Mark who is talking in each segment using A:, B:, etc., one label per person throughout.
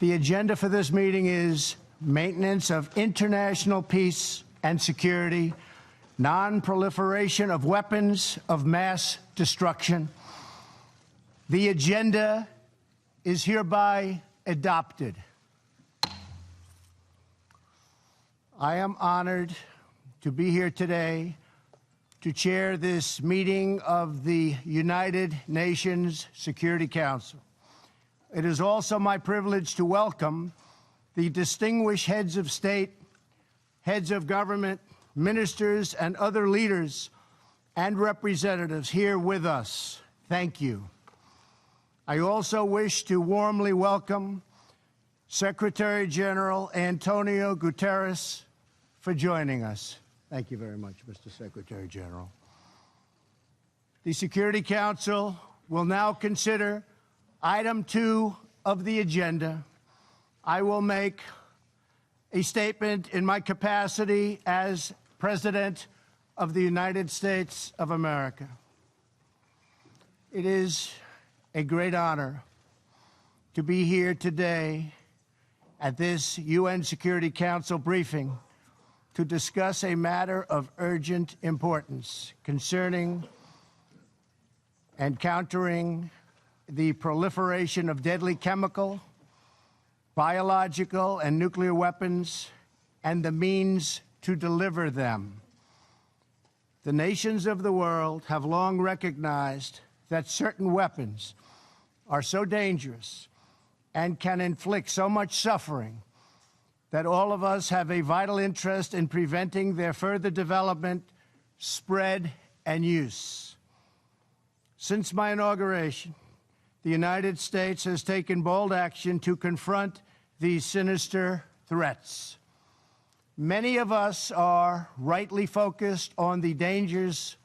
A: The agenda for this meeting is maintenance of international peace and security, non-proliferation of weapons of mass destruction. The agenda is hereby adopted. I am honored to be here today to chair this meeting of the United Nations Security Council. It is also my privilege to welcome the distinguished heads of state, heads of government, ministers, and other leaders and representatives here with us. Thank you. I also wish to warmly welcome Secretary General Antonio Guterres for joining us. Thank you very much, Mr. Secretary General. The Security Council will now consider item 2 of the agenda. I will make a statement in my capacity as President of the United States of America. It is a great honor to be here today at this UN Security Council briefing to discuss a matter of urgent importance concerning and countering the proliferation of deadly chemical, biological, and nuclear weapons and the means to deliver them. The nations of the world have long recognized that certain weapons are so dangerous and can inflict so much suffering that all of us have a vital interest in preventing their further development, spread, and use. Since my inauguration, the United States has taken bold action to confront these sinister threats. Many of us are rightly focused on the dangers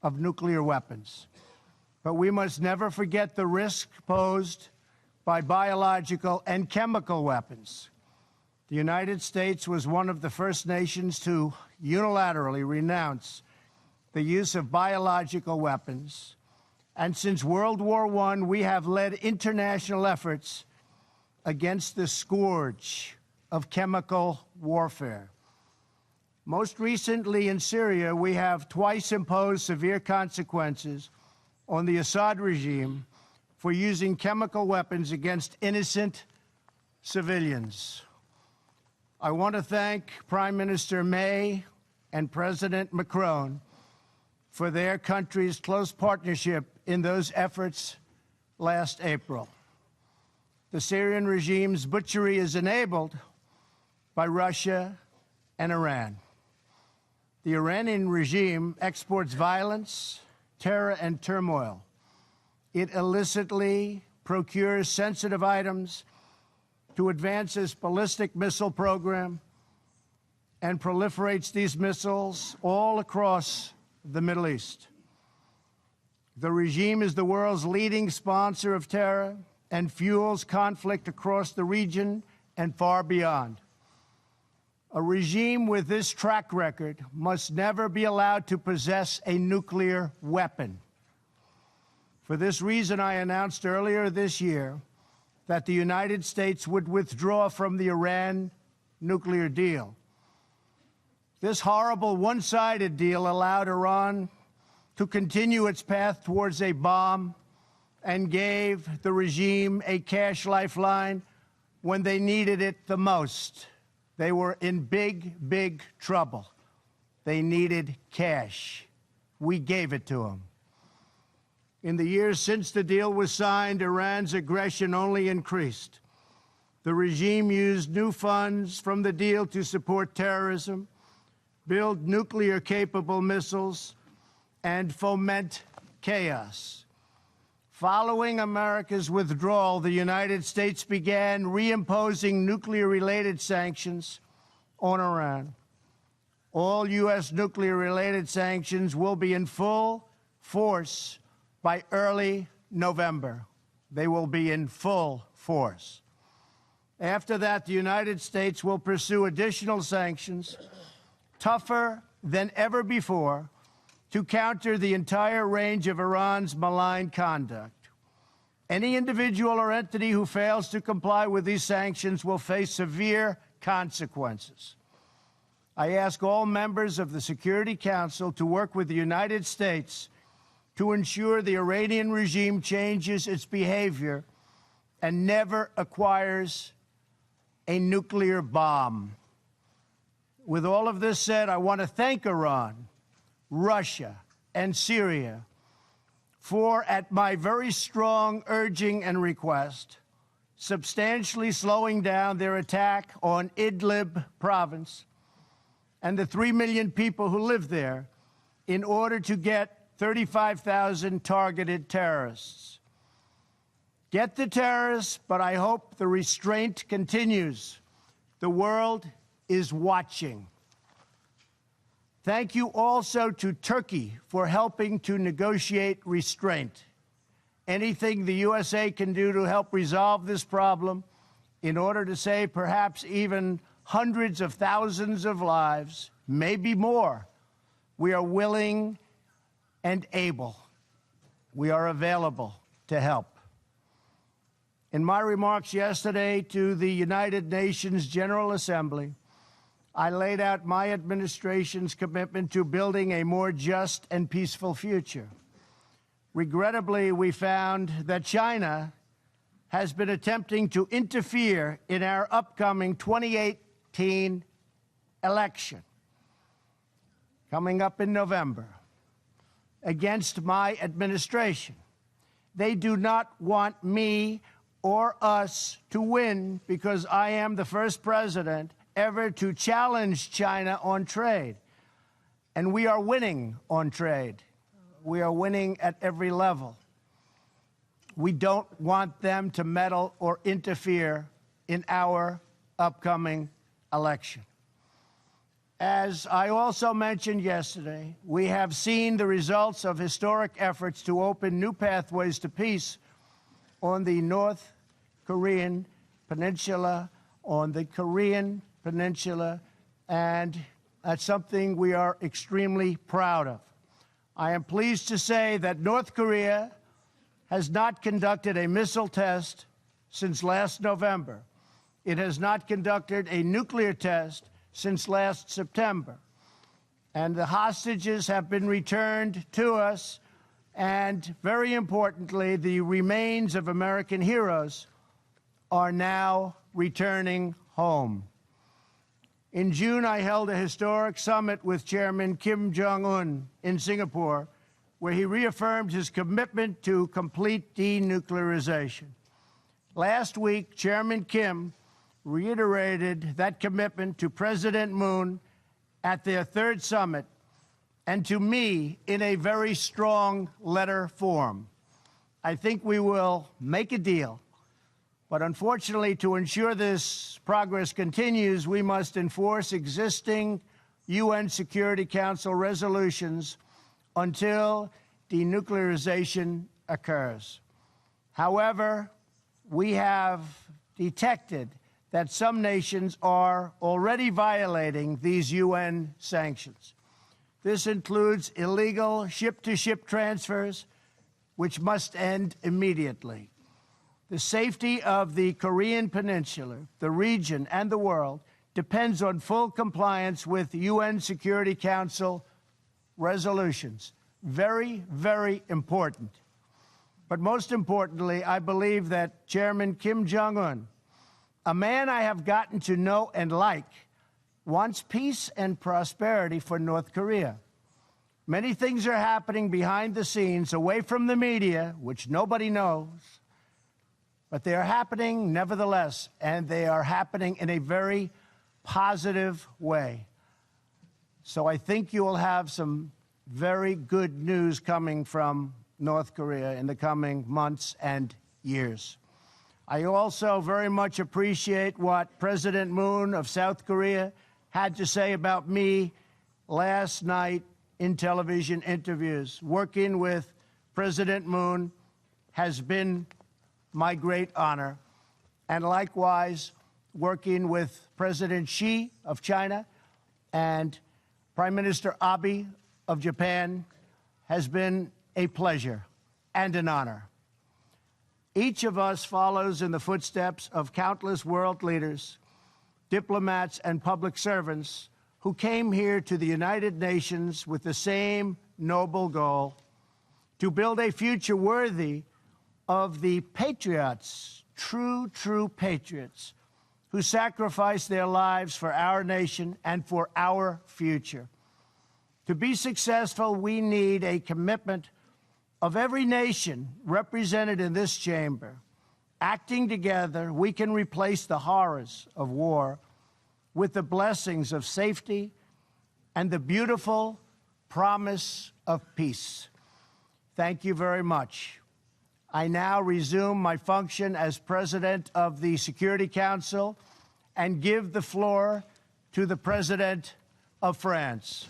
A: of nuclear weapons, but we must never forget the risk posed by biological and chemical weapons. The United States was one of the first nations to unilaterally renounce the use of biological weapons. And since World War I, we have led international efforts against the scourge of chemical warfare. Most recently in Syria, we have twice imposed severe consequences on the Assad regime for using chemical weapons against innocent civilians. I want to thank Prime Minister May and President Macron for their country's close partnership in those efforts last April. The Syrian regime's butchery is enabled by Russia and Iran. The Iranian regime exports violence, terror, and turmoil. It illicitly procures sensitive items to advance its ballistic missile program and proliferates these missiles all across the Middle East. The regime is the world's leading sponsor of terror and fuels conflict across the region and far beyond. A regime with this track record must never be allowed to possess a nuclear weapon. For this reason, I announced earlier this year that the United States would withdraw from the Iran nuclear deal. This horrible one-sided deal allowed Iran to continue its path towards a bomb and gave the regime a cash lifeline when they needed it the most. They were in big, big trouble. They needed cash. We gave it to them. In the years since the deal was signed, Iran's aggression only increased. The regime used new funds from the deal to support terrorism, build nuclear-capable missiles, and foment chaos. Following America's withdrawal, the United States began reimposing nuclear-related sanctions on Iran. All U.S. nuclear-related sanctions will be in full force by early November. They will be in full force. After that, the United States will pursue additional sanctions, tougher than ever before, to counter the entire range of Iran's malign conduct. Any individual or entity who fails to comply with these sanctions will face severe consequences. I ask all members of the Security Council to work with the United States to ensure the Iranian regime changes its behavior and never acquires a nuclear bomb. With all of this said, I want to thank Iran, Russia, and Syria for, at my very strong urging and request, substantially slowing down their attack on Idlib province and the 3 million people who live there in order to get 35,000 targeted terrorists. Get the terrorists, but I hope the restraint continues. The world is watching. Thank you also to Turkey for helping to negotiate restraint. Anything the USA can do to help resolve this problem in order to save perhaps even hundreds of thousands of lives, maybe more, we are willing and able. We are available to help. In my remarks yesterday to the United Nations General Assembly, I laid out my administration's commitment to building a more just and peaceful future. Regrettably, we found that China has been attempting to interfere in our upcoming 2018 election, coming up in November, against my administration. They do not want me or us to win because I am the first president ever to challenge China on trade. And we are winning on trade. We are winning at every level. We don't want them to meddle or interfere in our upcoming election. As I also mentioned yesterday, we have seen the results of historic efforts to open new pathways to peace on the North Korean Peninsula, and that's something we are extremely proud of. I am pleased to say that North Korea has not conducted a missile test since last November. It has not conducted a nuclear test since last September. And the hostages have been returned to us, and very importantly, the remains of American heroes are now returning home. In June, I held a historic summit with Chairman Kim Jong-un in Singapore, where he reaffirmed his commitment to complete denuclearization. Last week, Chairman Kim reiterated that commitment to President Moon at their third summit and to me in a very strong letter form. I think we will make a deal. But unfortunately, to ensure this progress continues, we must enforce existing UN Security Council resolutions until denuclearization occurs. However, we have detected that some nations are already violating these UN sanctions. This includes illegal ship-to-ship transfers, which must end immediately. The safety of the Korean Peninsula, the region, and the world depends on full compliance with UN Security Council resolutions. Very, very important. But most importantly, I believe that Chairman Kim Jong-un, a man I have gotten to know and like, wants peace and prosperity for North Korea. Many things are happening behind the scenes, away from the media, which nobody knows. But they are happening nevertheless, and they are happening in a very positive way. So I think you will have some very good news coming from North Korea in the coming months and years. I also very much appreciate what President Moon of South Korea had to say about me last night in television interviews. Working with President Moon has been my great honor, and likewise working with President Xi of China and Prime Minister Abe of Japan has been a pleasure and an honor. Each of us follows in the footsteps of countless world leaders, diplomats, and public servants who came here to the United Nations with the same noble goal: to build a future worthy of the patriots, true patriots, who sacrificed their lives for our nation and for our future. To be successful, we need a commitment of every nation represented in this chamber. Acting together, we can replace the horrors of war with the blessings of safety and the beautiful promise of peace. Thank you very much. I now resume my function as President of the Security Council and give the floor to the President of France.